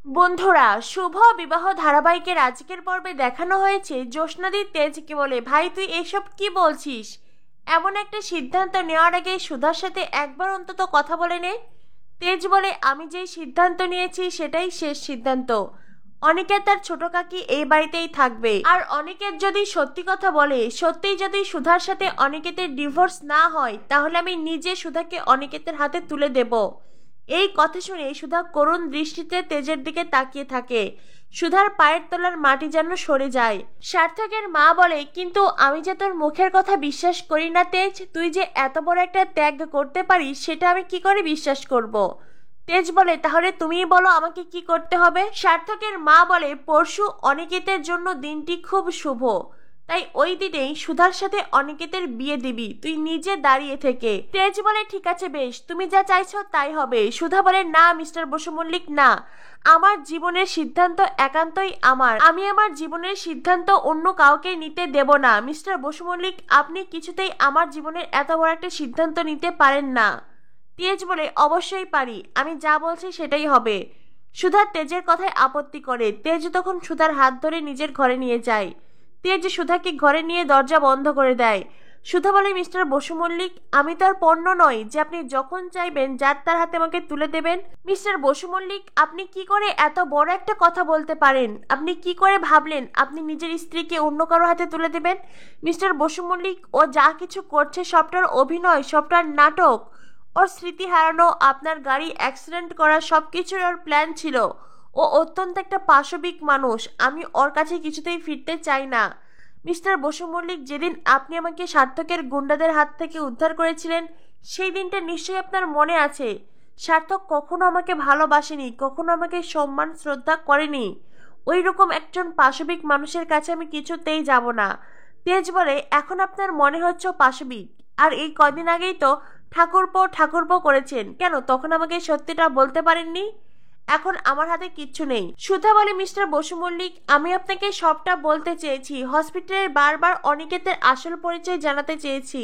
বন্ধুরা, শুভ বিবাহ ধারাবাহিকের আজকের পর্বে দেখানো হয়েছে জ্যোৎস্নাদি তেজকে বলে, ভাই তুই এসব কি বলছিস? এমন একটা সিদ্ধান্ত নেওয়ার আগে সুধার সাথে একবার অন্তত কথা বলে নে। তেজ বলে, আমি যেই সিদ্ধান্ত নিয়েছি সেটাই শেষ সিদ্ধান্ত। অনিকেত তার ছোট কাকি এই বাড়িতেই থাকবে, আর অনিকেত যদি সত্যি কথা বলে, সত্যিই যদি সুধার সাথে অনিকেতের ডিভোর্স না হয়, তাহলে আমি নিজে সুধাকে অনিকেতের হাতে তুলে দেব। এই কথা শুনে সুধা করুণ দৃষ্টিতে তেজের দিকে তাকিয়ে থাকে। সুধার পায়ের তলার মাটি যেন সরে যায়। সার্থকের মা বলে, কিন্তু আমি যে তোর মুখের কথা বিশ্বাস করি না তেজ। তুই যে এত বড় একটা ত্যাগ করতে পারিস সেটা আমি কি করে বিশ্বাস করব? তেজ বলে, তাহলে তুমিই বলো আমাকে কি করতে হবে। সার্থকের মা বলে, পরশু অনিকেতের জন্য দিনটি খুব শুভ, তাই ওই দিনেই সুধার সাথে অনিকেতের বিয়ে দিবি, তুই নিজে দাঁড়িয়ে থেকে। তেজ বলে, ঠিক আছে বেশ, তুমি যা চাইছো তাই হবে। সুধা বলে, না মিস্টার বসু মল্লিক, না, আমার জীবনের সিদ্ধান্ত একান্তই আমার। আমি আমার জীবনের সিদ্ধান্ত অন্য কাউকে নিতে দেব না। মিস্টার বসু মল্লিক, আপনি কিছুতেই আমার জীবনের এত বড় একটা সিদ্ধান্ত নিতে পারেন না। তেজ বলে, অবশ্যই পারি, আমি যা বলছি সেটাই হবে। সুধা তেজের কথায় আপত্তি করে। তেজ তখন সুধার হাত ধরে নিজের ঘরে নিয়ে যায়। তেজ সুধাকে ঘরে নিয়ে দরজা বন্ধ করে দেয়। সুধা বলে, মিস্টার বসু মল্লিক, আমি তো আর পণ্য নই যে আপনি যখন চাইবেন যার তার হাতে আমাকে তুলে দেবেন। মিস্টার বসু মল্লিক, আপনি কি করে এত বড় একটা কথা বলতে পারেন? আপনি কি করে ভাবলেন আপনি নিজের স্ত্রীকে অন্য কারো হাতে তুলে দেবেন? মিস্টার বসু মল্লিক, ও যা কিছু করছে সবটার অভিনয়, সবটার নাটক। ওর স্মৃতি হারানো, আপনার গাড়ি অ্যাক্সিডেন্ট করা, সবকিছুর ওর প্ল্যান ছিল। ও অত্যন্ত একটা পাশবিক মানুষ, আমি ওর কাছে কিছুতেই ফিরতে চাই না। মিস্টার বসু মল্লিক, যেদিন আপনি আমাকে সার্থকের গুন্ডাদের হাত থেকে উদ্ধার করেছিলেন, সেই দিনটা নিশ্চয়ই আপনার মনে আছে। সার্থক কখনো আমাকে ভালোবাসেনি, কখনো আমাকে সম্মান শ্রদ্ধা করেনি। ওই রকম একজন পাশবিক মানুষের কাছে আমি কিছুতেই যাব না। তেজ বলে, এখন আপনার মনে হচ্ছে পাশবিক, আর এই কদিন আগেই তো ঠাকুরপো ঠাকুরপো করেছেন, কেন তখন আমাকে সত্যিটা বলতে পারেননি? এখন আমার হাতে কিচ্ছু নেই। সুধা বলে, মিস্টার বসু মল্লিক, আমি আপনাকে সবটা বলতে চেয়েছি, হসপিটালে বারবার অনিকেতের আসল পরিচয় জানাতে চেয়েছি,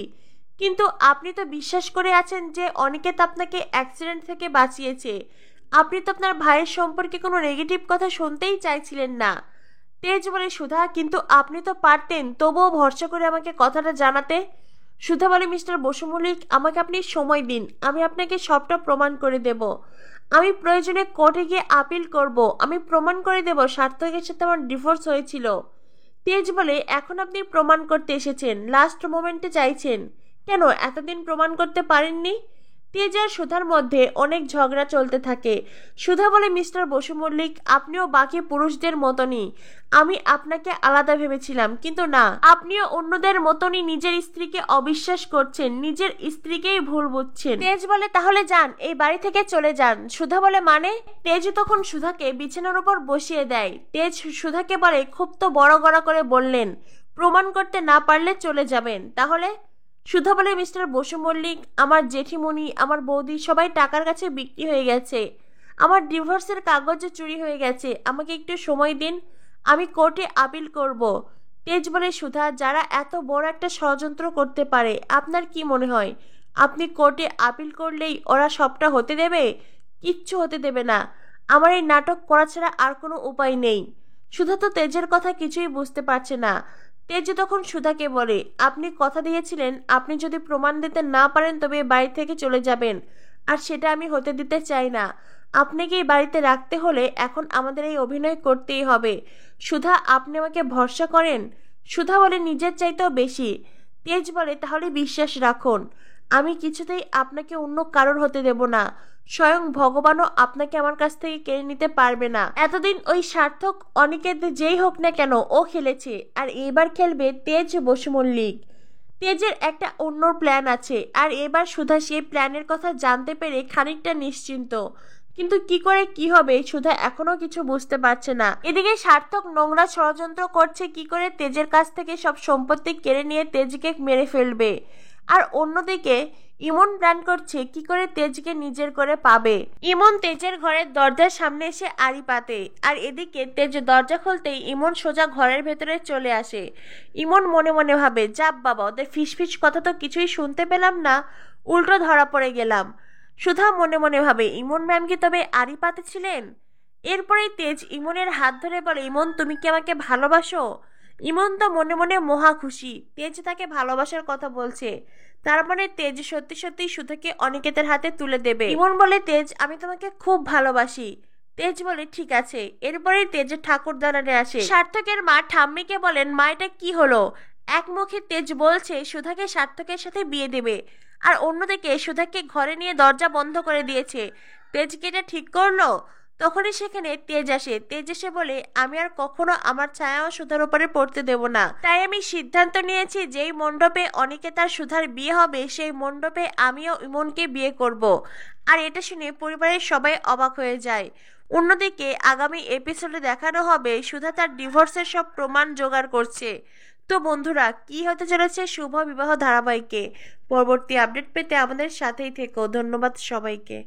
কিন্তু আপনি তো বিশ্বাস করে আছেন যে অনিকেত আপনাকে অ্যাক্সিডেন্ট থেকে বাঁচিয়েছে। আপনি তো আপনার ভাইয়ের সম্পর্কে কোনো নেগেটিভ কথা শুনতেই চাইছিলেন না। তেজ বলে, সুধা, কিন্তু আপনি তো পারতেন তবুও ভরসা করে আমাকে কথাটা জানাতে। সুধা বলে, মিস্টার বসু মল্লিক, আমাকে আপনি সময় দিন, আমি আপনাকে সবটা প্রমাণ করে দেব। আমি প্রয়োজনে কোর্টে গিয়ে আপিল করব, আমি প্রমাণ করে দেব সার্থকের সাথে আমার ডিভোর্স হয়েছিল। তেজ বলে, এখন আপনি প্রমাণ করতে এসেছেন, লাস্ট মোমেন্টে চাইছেন, কেন এতদিন প্রমাণ করতে পারেননি? তেজ আর সুধার মধ্যে অনেক ঝগড়া চলতে থাকে। সুধা বলে, মিস্টার বসু মল্লিক, আপনিও বাকি পুরুষদের মতনই, আমি আপনাকে আলাদা ভেবেছিলাম, কিন্তু না, আপনিও অন্যদের মতনই নিজের স্ত্রীকে অবিশ্বাস করছেন, নিজের স্ত্রীকেই ভুল বুঝছেন। তেজ বলে, তাহলে যান, এই বাড়ি থেকে চলে যান। সুধা বলে, মানে? তেজ তখন সুধাকে বিছানার উপর বসিয়ে দেয়। তেজ সুধাকে বলে, খুব তো বড় গড়া করে বললেন, প্রমাণ করতে না পারলে চলে যাবেন, তাহলে? সুধা বলে, মিস্টার বসু মল্লিক, আমার জেঠিমণি, আমার বৌদি সবাই টাকার কাছে বিক্রি হয়ে গেছে, আমার ডিভোর্সের কাগজে চুরি হয়ে গেছে, আমাকে একটু সময় দিন, আমি কোর্টে আপিল করব। তেজ বলে, সুধা, যারা এত বড় একটা ষড়যন্ত্র করতে পারে, আপনার কি মনে হয় আপনি কোর্টে আপিল করলেই ওরা সবটা হতে দেবে? কিচ্ছু হতে দেবে না। আমার এই নাটক করা ছাড়া আর কোনো উপায় নেই। সুধা তো তেজের কথা কিছুই বুঝতে পারছে না। তেজ তখন সুধাকে বলে, আপনি কথা দিয়েছিলেন আপনি যদি প্রমাণ দিতে না পারেন তবে বাড়ি থেকে চলে যাবেন, আর সেটা আমি হতে দিতে চাই না। আপনাকে এই বাড়িতে রাখতে হলে এখন আমাদের এই অভিনয় করতেই হবে। সুধা, আপনি আমাকে ভরসা করেন? সুধা বলে, নিজের চাইতেও বেশি। তেজ বলে, তাহলে বিশ্বাস রাখুন, আমি কিছুতেই আপনাকে অন্য কারোর হতে দেব না। স্বয়ং ভগবানও আপনাকে আমার কাছ থেকে কেড়ে নিতে পারবে না। এতদিন ওই সার্থক অনিকেত যেই হোক না কেন ও খেলেছে, আর এবার খেলবে তেজ বসু মল্লিক। তেজের একটা অন্য প্ল্যান আছে, আর এবার সুধা সেই প্ল্যানের কথা জানতে পেরে খানিকটা নিশ্চিন্ত, কিন্তু কি করে কি হবে সুধা এখনো কিছু বুঝতে পারছে না। এদিকে সার্থক নোংরা ষড়যন্ত্র করছে কি করে তেজের কাছ থেকে সব সম্পত্তি কেড়ে নিয়ে তেজকে মেরে ফেলবে, আর অন্যদিকে ইমন প্ল্যান করছে কি করে তেজকে নিজের করে পাবে। ইমন তেজের ঘরের দরজার সামনে এসে আড়ি পাতে, আর এদিকে তেজ দরজা খুলতেই ইমন সোজা ঘরের ভেতরে চলে আসে। ইমন মনে মনে ভাবে, যাপ বাবা, ওদের ফিসফিস কথা তো কিছুই শুনতে পেলাম না, উল্টো ধরা পড়ে গেলাম। সুধা মনে মনে ভাবে, ইমন ম্যাম কি তবে আড়ি পাতে ছিলেন? এরপরে তেজ ইমনের হাত ধরে বলে, ইমন তুমি কি আমাকে ভালোবাসো? ইমন তো মনে মনে মহা খুশি, তেজ তাকে ভালোবাসার কথা বলছে। তার মানে তেজ সত্যি সত্যি সুধাকে অনিকেতের হাতে তুলে দেবে। ইমন বলে, তেজ আমি তোমাকে খুব ভালোবাসি। তেজ বলে, ঠিক আছে। এরপরে তেজের ঠাকুরদালানে আসে। সার্থকের মা ঠাম্মিকে বলেন, মা এটা কি হলো? এক মুখে তেজ বলছে সুধাকে সার্থকের সাথে বিয়ে দেবে, আর অন্যদিকে সুধাকে ঘরে নিয়ে দরজা বন্ধ করে দিয়েছে। তেজ কি এটা ঠিক করলো? তখনই সেখানে তেজ আসে। তেজ এসে বলে, আমি আর কখনো আমার ছায়াও সুধার উপরে পড়তে দেব না। তাই আমি সিদ্ধান্ত নিয়েছি, যেই মণ্ডপে অনিকেতার সুধার বিয়ে হবে সেই মণ্ডপে আমিও ইমনকে বিয়ে করব। আর এটা শুনে পরিবারের সবাই অবাক হয়ে যায়। অন্যদিকে আগামী এপিসোডে দেখানো হবে সুধা তার ডিভোর্সের সব প্রমাণ জোগাড় করছে। তো বন্ধুরা, কি হতে চলেছে শুভ বিবাহ ধারাবাহিকে? পরবর্তী আপডেট পেতে আমাদের সাথেই থেকো। ধন্যবাদ সবাইকে।